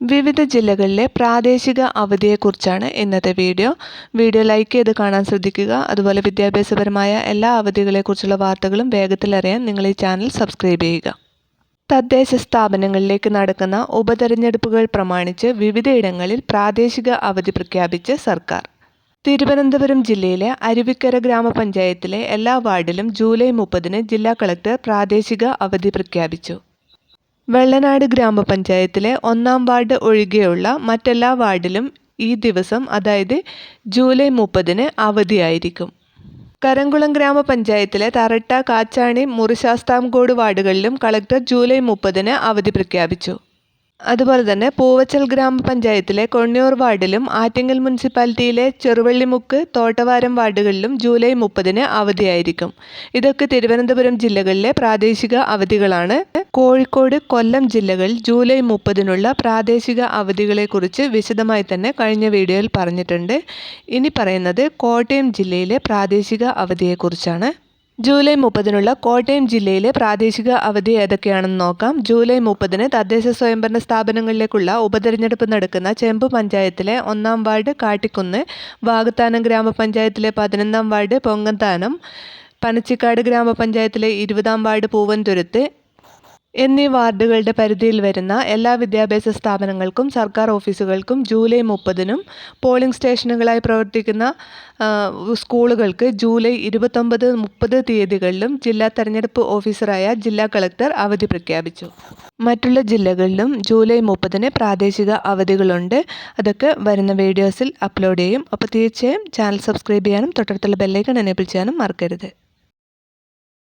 വിവിധ ജില്ലകളിലെ പ്രാദേശിക അവധിയെക്കുറിച്ചാണ് ഇന്നത്തെ വീഡിയോ. ലൈക്ക് ചെയ്ത് കാണാൻ ശ്രദ്ധിക്കുക. അതുപോലെ വിദ്യാഭ്യാസപരമായ എല്ലാ അവധികളെക്കുറിച്ചുള്ള വാർത്തകളും വേഗത്തിൽ അറിയാൻ നിങ്ങൾ ഈ ചാനൽ സബ്സ്ക്രൈബ് ചെയ്യുക. തദ്ദേശ സ്ഥാപനങ്ങളിലേക്ക് നടക്കുന്ന ഉപതെരഞ്ഞെടുപ്പുകൾ പ്രമാണിച്ച് വിവിധയിടങ്ങളിൽ പ്രാദേശിക അവധി പ്രഖ്യാപിച്ച് സർക്കാർ. തിരുവനന്തപുരം ജില്ലയിലെ അരുവിക്കര ഗ്രാമപഞ്ചായത്തിലെ എല്ലാ വാർഡിലും ജൂലൈ 30-ന് ജില്ലാ കളക്ടർ പ്രാദേശിക അവധി പ്രഖ്യാപിച്ചു. വെള്ളനാട് ഗ്രാമപഞ്ചായത്തിലെ 1-ാം വാർഡ് ഒഴികെയുള്ള മറ്റെല്ലാ വാർഡിലും ഈ ദിവസം അതായത് ജൂലൈ 30-ന് അവധിയായിരിക്കും. കരംകുളം ഗ്രാമപഞ്ചായത്തിലെ തറട്ട, കാച്ചാണി, മുറിശാസ്താംകോട് വാർഡുകളിലും കളക്ടർ ജൂലൈ 30-ന് അവധി പ്രഖ്യാപിച്ചു. അതുപോലെ തന്നെ പൂവച്ചൽ ഗ്രാമപഞ്ചായത്തിലെ കൊണ്ണിയൂർ വാർഡിലും ആറ്റിങ്ങൽ മുനിസിപ്പാലിറ്റിയിലെ ചെറുവള്ളിമുക്ക്, തോട്ടവാരം വാർഡുകളിലും ജൂലൈ 30-ന് അവധിയായിരിക്കും. ഇതൊക്കെ തിരുവനന്തപുരം ജില്ലകളിലെ പ്രാദേശിക അവധികളാണ്. കോഴിക്കോട്, കൊല്ലം ജില്ലകളിൽ ജൂലൈ 30-നുള്ള പ്രാദേശിക അവധികളെക്കുറിച്ച് വിശദമായി തന്നെ കഴിഞ്ഞ വീഡിയോയിൽ പറഞ്ഞിട്ടുണ്ട്. ഇനി പറയുന്നത് കോട്ടയം ജില്ലയിലെ പ്രാദേശിക അവധിയെക്കുറിച്ചാണ്. ജൂലൈ 30-നുള്ള കോട്ടയം ജില്ലയിലെ പ്രാദേശിക അവധി ഏതൊക്കെയാണെന്ന് നോക്കാം. ജൂലൈ 30-ന് തദ്ദേശ സ്വയംഭരണ സ്ഥാപനങ്ങളിലേക്കുള്ള ഉപതെരഞ്ഞെടുപ്പ് നടക്കുന്ന ചെമ്പ് പഞ്ചായത്തിലെ 1-ാം വാർഡ് കാട്ടിക്കുന്ന്, വാകത്താനം ഗ്രാമപഞ്ചായത്തിലെ 11-ാം വാർഡ് പൊങ്ങന്താനം, പനച്ചിക്കാട് ഗ്രാമപഞ്ചായത്തിലെ 20-ാം വാർഡ് പൂവൻതുരുത്ത് എന്നീ വാർഡുകളുടെ പരിധിയിൽ വരുന്ന എല്ലാ വിദ്യാഭ്യാസ സ്ഥാപനങ്ങൾക്കും സർക്കാർ ഓഫീസുകൾക്കും ജൂലൈ 30-നും പോളിംഗ് സ്റ്റേഷനുകളായി പ്രവർത്തിക്കുന്ന സ്കൂളുകൾക്ക് ജൂലൈ 29, 30 തീയതികളിലും ജില്ലാ തെരഞ്ഞെടുപ്പ് ഓഫീസറായ ജില്ലാ കളക്ടർ അവധി പ്രഖ്യാപിച്ചു. മറ്റുള്ള ജില്ലകളിലും ജൂലൈ 30-ന് പ്രാദേശിക അവധികളുണ്ട്. അതൊക്കെ വരുന്ന വീഡിയോസിൽ അപ്ലോഡ് ചെയ്യും. അപ്പോൾ തീർച്ചയായും ചാനൽ സബ്സ്ക്രൈബ് ചെയ്യാനും തൊട്ടടുത്തുള്ള ബെല്ലൈക്കൺ എനേബിൾ ചെയ്യാനും മറക്കരുത്.